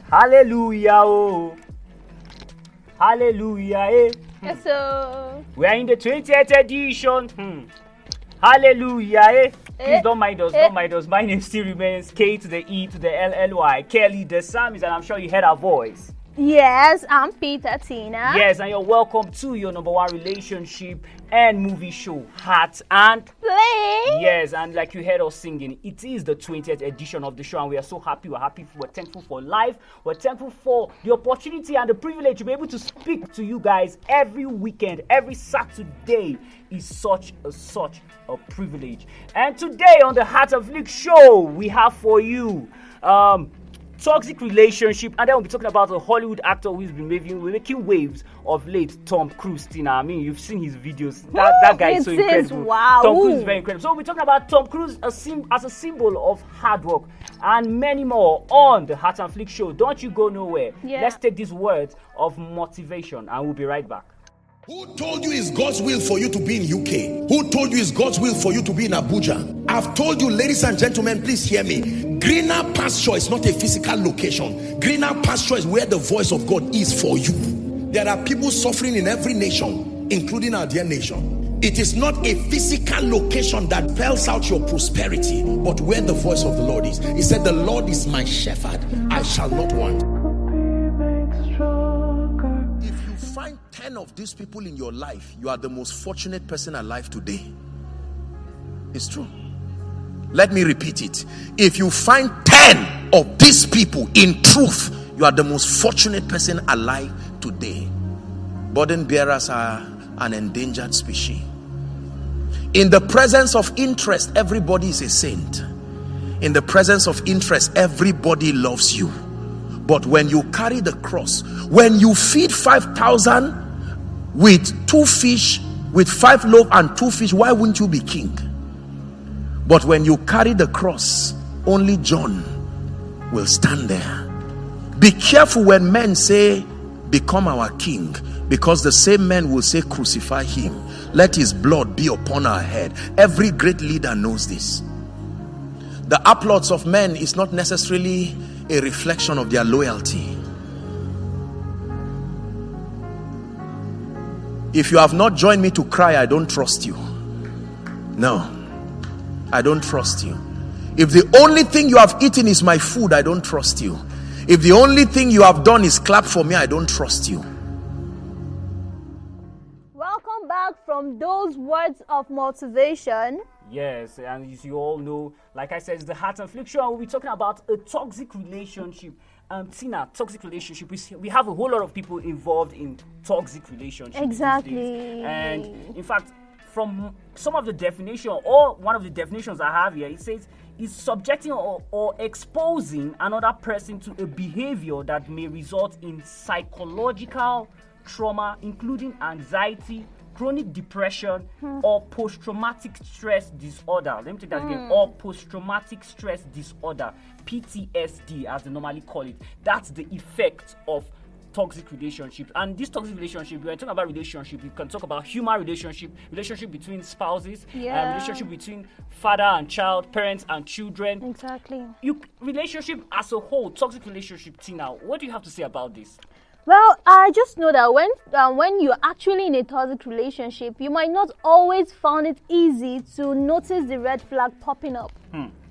Hallelujah, oh. Hallelujah, eh. Yes, sir. We are in the 20th edition. Hallelujah, eh. Please don't mind us, don't mind us. My name still remains K to the E to the LLY. Kelly the Psalmist, and I'm sure you heard her voice. Yes, I'm Peter Tina. Yes, and you're welcome to your #1 relationship and movie show, Heart and Play. Yes, and like you heard us singing, it is the 20th edition of the show, and we are so happy. We're thankful for life. We're thankful for the opportunity and the privilege to be able to speak to you guys every weekend, every Saturday. Is such a privilege. And today on the Heart of FLICKS show, we have for you toxic relationship, and then we'll be talking about a Hollywood actor who's been making waves of late, Tom Cruise. Tina, I mean, you've seen his videos. That guy is so incredible. Wow. Tom Cruise is very incredible. So we're talking about Tom Cruise as a symbol of hard work and many more on the Heart and FLICKS show. Don't you go nowhere. Yeah. Let's take these words of motivation, and we'll be right back. Who told you it's God's will for you to be in UK? Who told you it's God's will for you to be in Abuja? I've told you, ladies and gentlemen, please hear me. Greener pasture is not a physical location. Greener pasture is where the voice of God is for you. There are people suffering in every nation, including our dear nation. It is not a physical location that spells out your prosperity, but where the voice of the Lord is. He said, the Lord is my shepherd, I shall not want. If you find 10 of these people in your life, you are the most fortunate person alive today. It's true. Let me repeat it. If you find 10 of these people in truth, you are the most fortunate person alive today. Burden bearers are an endangered species. In the presence of interest, everybody is a saint. In the presence of interest, everybody loves you. But when you carry the cross, when you feed 5,000 with 2 fish, with 5 loaves and 2 fish, why wouldn't you be king? But when you carry the cross, only John will stand there. Be careful when men say, become our king, because the same men will say, crucify him. Let his blood be upon our head. Every great leader knows this. The applause of men is not necessarily a reflection of their loyalty. If you have not joined me to cry, I don't trust you. No, I don't trust you. If the only thing you have eaten is my food, I don't trust you. If the only thing you have done is clap for me, I don't trust you. Welcome back from those words of motivation. Yes, and as you all know, like I said, it's the Heart and FLICKS show, and we'll be talking about a toxic relationship. Tina, toxic relationship. We have a whole lot of people involved in toxic relationships. Exactly. And in fact, from some of the definition, or one of the definitions I have here, it says is subjecting or exposing another person to a behavior that may result in psychological trauma, including anxiety, chronic depression, or post-traumatic stress disorder. Let me take that again. Or post-traumatic stress disorder, PTSD as they normally call it. That's the effect of toxic relationships. And this toxic relationship, when you talk about relationship, you can talk about human relationship between spouses, relationship between father and child, parents and children. Exactly. Relationship as a whole, toxic relationship. Tina, what do you have to say about this? Well, I just know that when you're actually in a toxic relationship, you might not always find it easy to notice the red flag popping up.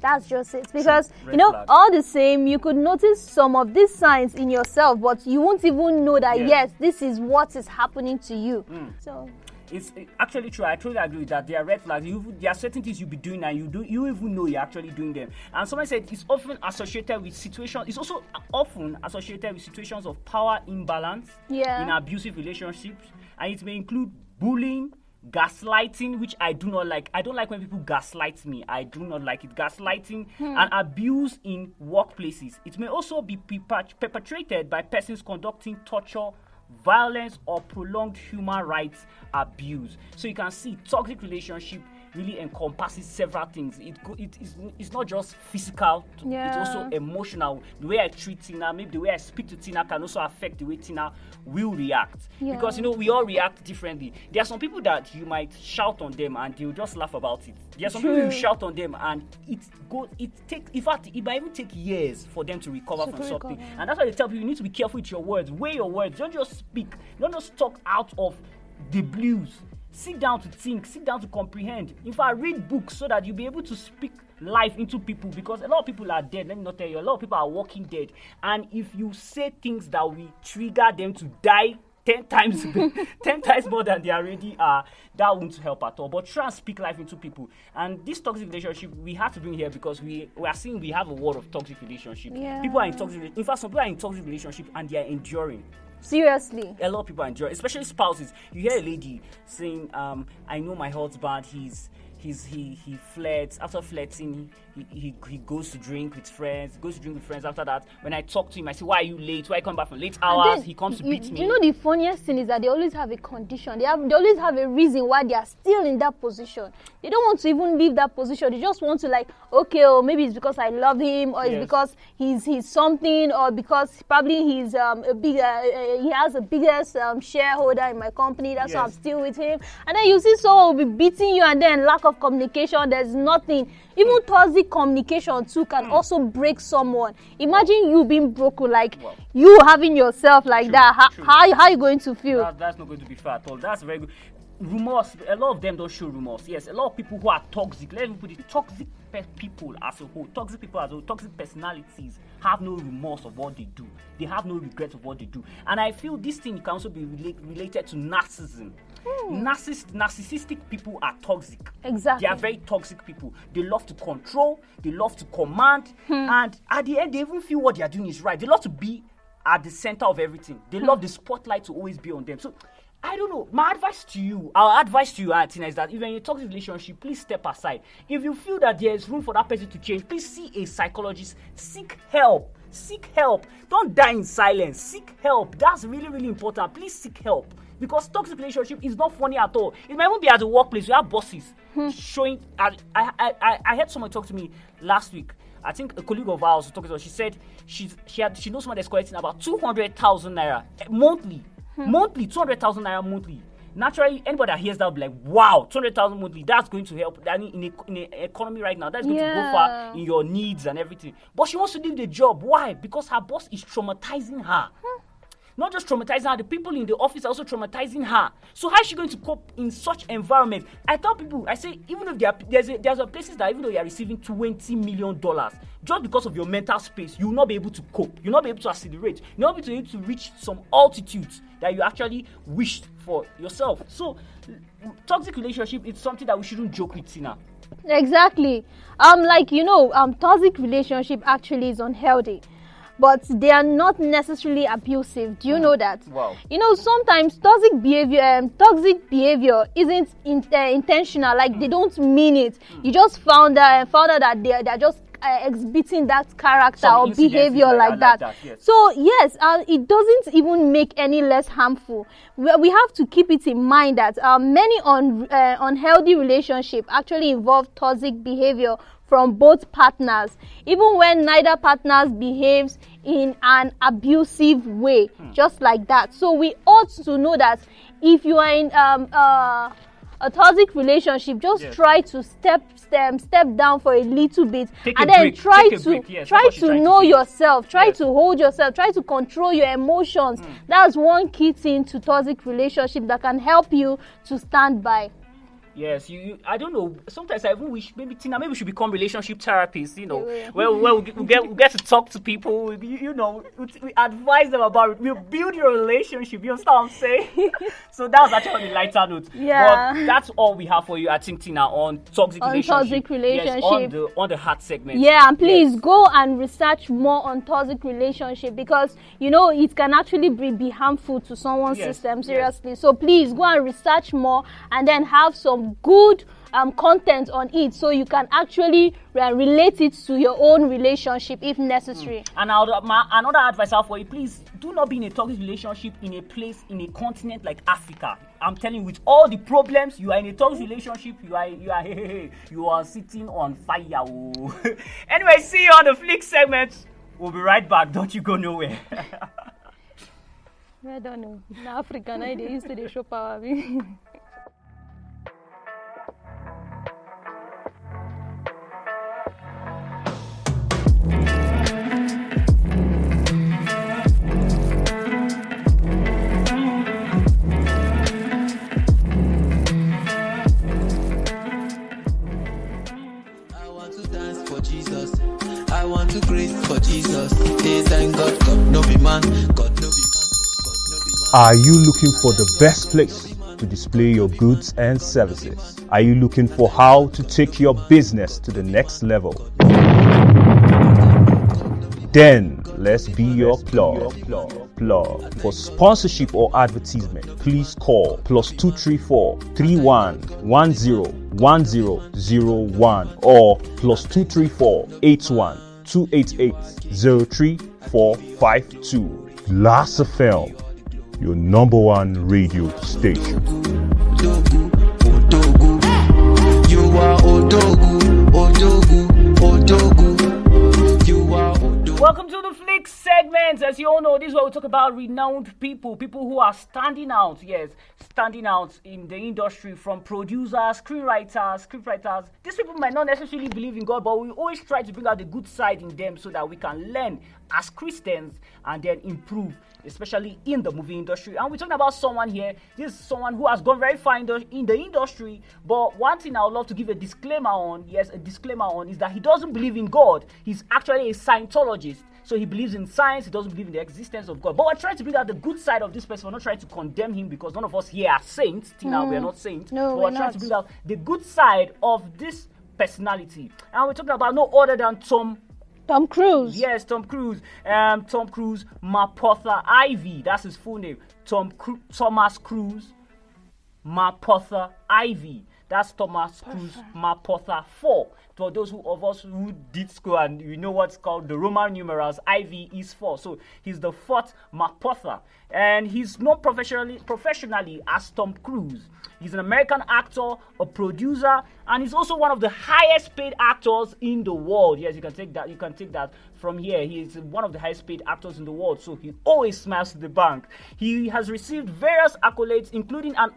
That's just it. Because, flag. All the same, you could notice some of these signs in yourself, but you won't even know that, yes, this is what is happening to you. So it's actually true. I totally agree with that. There are red flags. There are certain things you'll be doing and you even know you're actually doing them. And someone said it's often associated with situations. It's also often associated with situations of power imbalance in abusive relationships, and it may include bullying, gaslighting, which I do not like. I don't like when people gaslight me. I do not like it. Gaslighting and abuse in workplaces. It may also be perpetrated by persons conducting torture, violence, or prolonged human rights abuse. So you can see toxic relationship really encompasses several things. It's not just physical, it's also emotional. The way I treat Tina, maybe the way I speak to Tina can also affect the way Tina will react. Because we all react differently. There are some people that you might shout on them and they'll just laugh about it. There are some people you shout on them and it might even take years for them to recover from something. And that's why they tell people you need to be careful with your words. Weigh your words. Don't just speak. Don't just talk out of the blues. Sit down to think, sit down to comprehend. In fact, read books so that you'll be able to speak life into people, because a lot of people are dead. Let me not tell you, a lot of people are walking dead. And if you say things that will trigger them to die 10 times more than they already are, that won't help at all. But try and speak life into people. And this toxic relationship, we have to bring here because we are seeing we have a world of toxic relationship. People are in toxic. In fact, some people are in toxic relationship and they are enduring. Seriously, a lot of people enjoy, especially spouses. You hear a lady saying, "I know my husband. He flirts. After flirting, he goes to drink with friends. After that, when I talk to him, I say, "Why are you late? Why are you coming back from late hours?" He comes to beat me. You know the funniest thing is that they always have a condition. They always have a reason why they are still in that position. They don't want to even leave that position. They just want to maybe it's because I love him, or it's because he's something, or because probably he's he has the biggest shareholder in my company. That's why I'm still with him. And then you see someone will be beating you, and then lack of communication. There's nothing. Even toxic communication too can also break someone. Imagine you being broken, you having yourself like that. How are you going to feel? That's not going to be fair at all. That's very good. Remorse, a lot of them don't show remorse. Yes, a lot of people who are toxic, let me put it, toxic people as a whole, toxic personalities have no remorse of what they do. They have no regret of what they do. And I feel this thing can also be related to narcissism. Narcissistic people are toxic. Exactly. They are very toxic people. They love to control, they love to command, and at the end they even feel what they are doing is right. They love to be at the center of everything. They love the spotlight to always be on them. So I don't know. Our advice to you, Tina, is that if you're in a toxic relationship, please step aside. If you feel that there is room for that person to change, please see a psychologist. Seek help. Don't die in silence. Seek help. That's really, really important. Please seek help. Because toxic relationship is not funny at all. It might even be at the workplace. You have bosses showing. I heard someone talk to me last week. I think a colleague of ours was talking to her. She said she knows someone that's collecting about 200,000 naira monthly. 200,000 naira monthly. Naturally, anybody that hears that will be like, wow, 200,000 monthly, that's going to help. In the economy right now, that's going to go far in your needs and everything. But she wants to leave the job. Why? Because her boss is traumatizing her. Not just traumatizing her, the people in the office are also traumatizing her. So how is she going to cope in such environment? I tell people, I say, even if there's a places that even though you are receiving $20 million, just because of your mental space, you will not be able to cope. You'll not be able to accelerate. You'll not be able to reach some altitudes that you actually wished for yourself. So toxic relationship is something that we shouldn't joke with, Tina. Exactly. Toxic relationship actually is unhealthy. But they are not necessarily abusive. Do you know that? Wow. Sometimes toxic behavior isn't intentional. They don't mean it. You just found out that they're just exhibiting that character or behavior like that. Yes. So yes, it doesn't even make any less harmful. We have to keep it in mind that many unhealthy relationships actually involve toxic behavior from both partners, even when neither partners behaves in an abusive way, just like that. So we ought to know that if you are in a toxic relationship, just try to step down for a little bit, and then try to know yourself, try to hold yourself, try to control your emotions. That's one key thing to toxic relationship that can help you to stand by. Yes, I don't know. Sometimes I even wish maybe Tina, maybe we should become relationship therapists. Where we get to talk to people. We advise them about it. We build your relationship. You understand what I'm saying? So that was actually on the lighter note. Yeah. But that's all we have for you, I think, Tina, on toxic relationship. Yes, on the heart segment. Yeah, and please go and research more on toxic relationship, because it can actually be harmful to someone's system. Seriously. So please go and research more, and then have some good content on it, so you can actually relate it to your own relationship if necessary. And another advice I have for you: please do not be in a toxic relationship in a place, in a continent like Africa. I'm telling you, with all the problems, you are in a toxic relationship. You are sitting on fire. Oh. Anyway, see you on the Flick segment. We'll be right back. Don't you go nowhere. I don't know. In Africa, now they used to the show power. I want to grace for Jesus. They thank God, God no be man, God no be man, God no be man. Are you looking for the best place to display your goods and services? Are you looking for how to take your business to the next level? Then let's be your plug. For sponsorship or advertisement, please call +234 3110 1001 or +234 81 288 03452. Glass FM, your number one radio station. You are Odogu, Odogu, Odogu. You are Odogu. Welcome to the Flick segment. As you all know, this is where we talk about renowned people who are standing out, standing out in the industry, from producers, scriptwriters. These people might not necessarily believe in God, but we always try to bring out the good side in them so that we can learn as Christians and then improve, especially in the movie industry. And we're talking about someone here. This is someone who has gone very far in the industry. But one thing I would love to give a disclaimer on, is that he doesn't believe in God. He's actually a Scientologist. So he believes in science. He doesn't believe in the existence of God. But we're trying to bring out the good side of this person. We're not trying to condemn him, because none of us here are saints. Tina, we are not saints. No, but we're trying not. to bring out the good side of this personality. And we're talking about no other than Tom Cruise. Yes, Tom Cruise. Tom Cruise Mapotha Ivy. That's his full name. Thomas Cruise Mapotha Ivy. That's Thomas Cruise Mapotha 4. For those of us who did school and we know what's called the Roman numerals, IV is 4. So he's the 4th Mapotha. And he's known professionally as Tom Cruise. He's an American actor, a producer, and he's also one of the highest paid actors in the world. Yes, you can take that from here. He is one of the highest paid actors in the world, so he always smiles to the bank. He has received various accolades, including an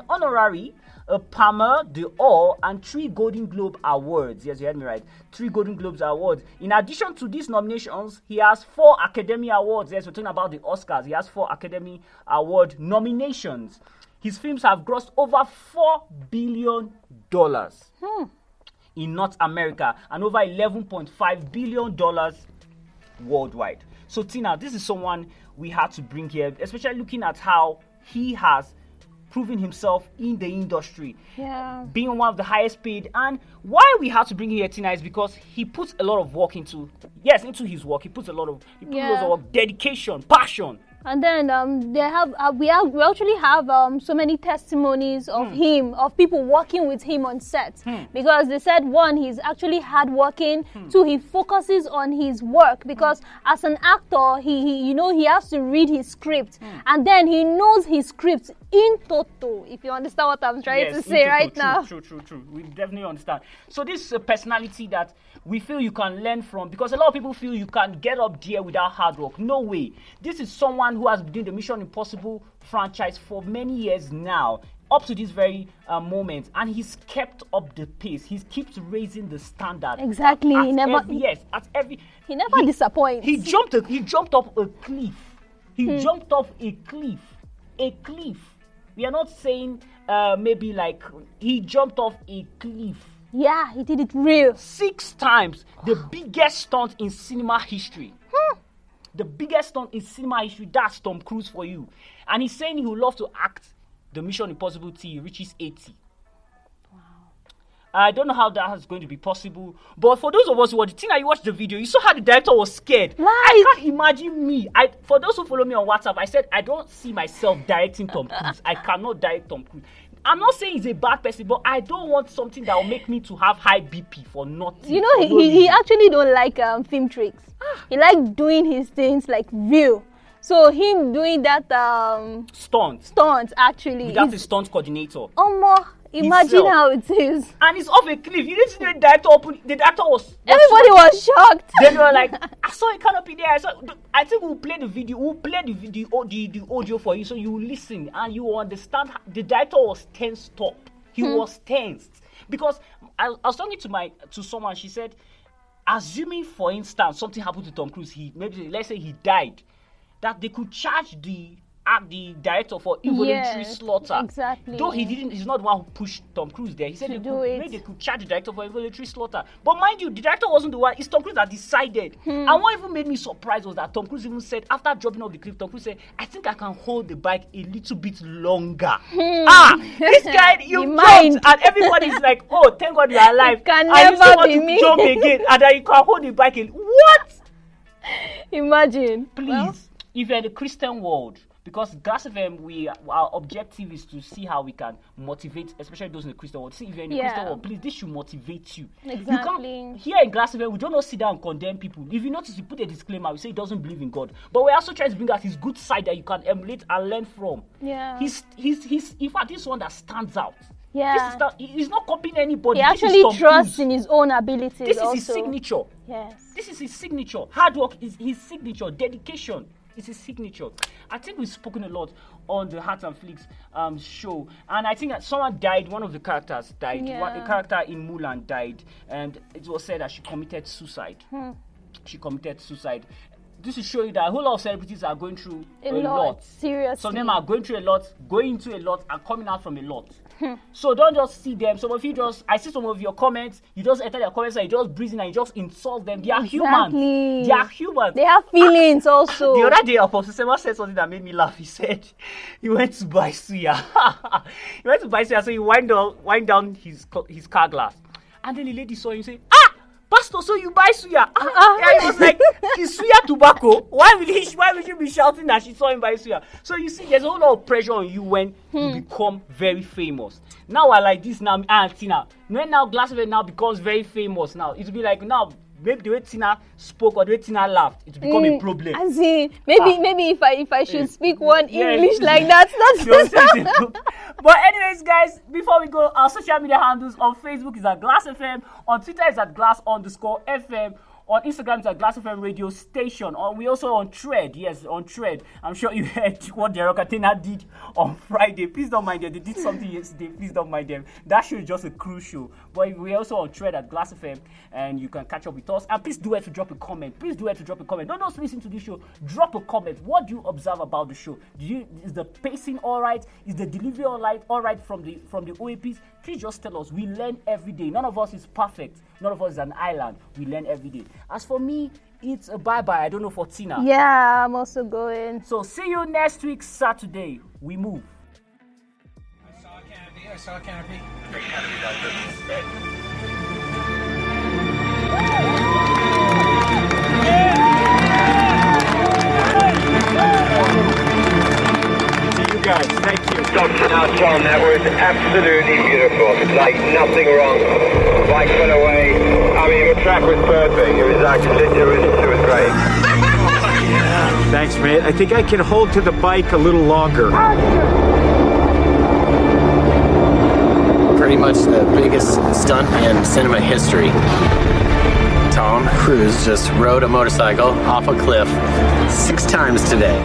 honorary, a Palmer d'Or, and 3 Golden Globe Awards. Yes, you heard me right. 3 Golden Globes Awards. In addition to these nominations, he has 4 Academy Awards. Yes, we're talking about the Oscars. He has 4 Academy Award nominations. His films have grossed over $4 billion in North America and over $11.5 billion worldwide. So, Tina, this is someone we had to bring here, especially looking at how he has proven himself in the industry, being one of the highest paid. And why we had to bring him here, Tina, is because he puts a lot of work into his work. He puts a lot of work, dedication, passion. And then we actually have so many testimonies of him, of people working with him on set, because they said, 1, he's actually hardworking. 2, he focuses on his work, because as an actor, he has to read his script, and then he knows his script in toto. If you understand what I'm trying to say right now. True. We definitely understand. So this is a personality that we feel you can learn from, because a lot of people feel you can get up there without hard work. No way. This is someone who has been doing the Mission Impossible franchise for many years now, up to this very moment, and he's kept up the pace. He keeps raising the standard. Exactly. He never disappoints. He jumped off a cliff. Jumped off a cliff. We are not saying maybe like he jumped off a cliff. Yeah, he did it real. 6 times. The biggest stunt in cinema history. The biggest stunt in cinema history. That's Tom Cruise for you. And he's saying he would love to act the Mission Impossible till he reaches 80. Wow. I don't know how that is going to be possible. But for those of us who watched the you watched the video, you saw how the director was scared. I can't imagine me. For those who follow me on WhatsApp, I said I don't see myself directing Tom Cruise. I cannot direct Tom Cruise. I'm not saying he's a bad person, but I don't want something that will make me to have high BP for nothing. You know, he actually don't like film tricks. He like doing his things like real. So him doing that stunt actually. Without a stunt coordinator. Imagine how it is. And it's off a cliff. You didn't see the director open. The director was. Everybody was shocked. Then they were like, I saw a canopy there. I think we'll play the video. We'll play the audio for you so you will listen and you will understand. The director was tensed up. He was tensed because I was talking to someone. She said, assuming for instance something happened to Tom Cruise, let's say he died, that they could charge the director for involuntary slaughter. Exactly. Though he's not the one who pushed Tom Cruise there. He said they could charge the director for involuntary slaughter. But mind you, the director wasn't the one. It's Tom Cruise that decided. And what even made me surprised was that Tom Cruise even said, after dropping off the cliff, Tom Cruise said, I think I can hold the bike a little bit longer. This guy, you jumped, and everybody's like, oh, thank God you're alive. It can and never be me. Jump again, and then you can hold the bike what? Imagine. Please, if you're in the Christian world, because Glass FM, our objective is to see how we can motivate, especially those in the Christian world. See, if you're in the Christian world, please, this should motivate you. Exactly. Here in Glass FM, we don't sit down and condemn people. If you notice, we put a disclaimer, we say he doesn't believe in God. But we're also trying to bring out his good side that you can emulate and learn from. Yeah. He's in fact, this one that stands out. Yeah. He's not copying anybody. He actually trusts in his own abilities. This is his signature. Yes. This is his signature. Hard work is his signature. Dedication is his signature. I think we've spoken a lot on the Heart and Flicks show, and I think that someone died. One of the characters died. A character in Mulan died, and it was said that she committed suicide. She committed suicide. This is showing that a whole lot of celebrities are going through a lot. Seriously. Some of them are going through a lot, going into a lot, and coming out from a lot. So don't just see them. Some of you I see some of your comments, you just enter their comments and you just breathe in and you just insult them. They are humans. They are humans. They have feelings also. The other day, Apostle Sema said something that made me laugh. He said he went to buy suya. So he wind down his car glass. And then the lady saw him and said, Pastor, so you buy suya? And he was like, is suya tobacco? Why would you be shouting that she saw him buy suya? So you see, there's a whole lot of pressure on you when you become very famous. Now we're like this now, Tina. When now Glass Event now becomes very famous now, it will be like now, maybe the way Tina spoke or the way Tina laughed, it will become a problem. I see. Maybe if I should speak one English like that, that's But anyways, guys, before we go, our social media handles on Facebook is at Glass FM, on Twitter is at Glass_FM, on Instagram is at Glass FM Radio Station. We also on Thread. Yes, on Thread. I'm sure you heard what the Rockatina did on Friday. Please don't mind them. They did something yesterday. Please don't mind them. That show is just a cruise show. But we're also on Thread at Glass FM, and you can catch up with us. And please do it to drop a comment. Don't just listen to this show. Drop a comment. What do you observe about the show? Is the pacing all right? Is the delivery all right from the OAPs? Please just tell us. We learn every day. None of us is perfect. None of us is an island. We learn every day. As for me, it's a bye-bye. I don't know for Tina. Yeah, I'm also going. So see you next week, Saturday. We move. I saw a canopy. See you guys. Thank you. Dr. Now, John, that was absolutely beautiful. Like nothing wrong. Bike went away. I mean, the track was perfect. It was actually, it was great. Thanks, man. I think I can hold to the bike a little longer. Pretty much the biggest stunt in cinema history. Tom Cruise just rode a motorcycle off a cliff 6 times today.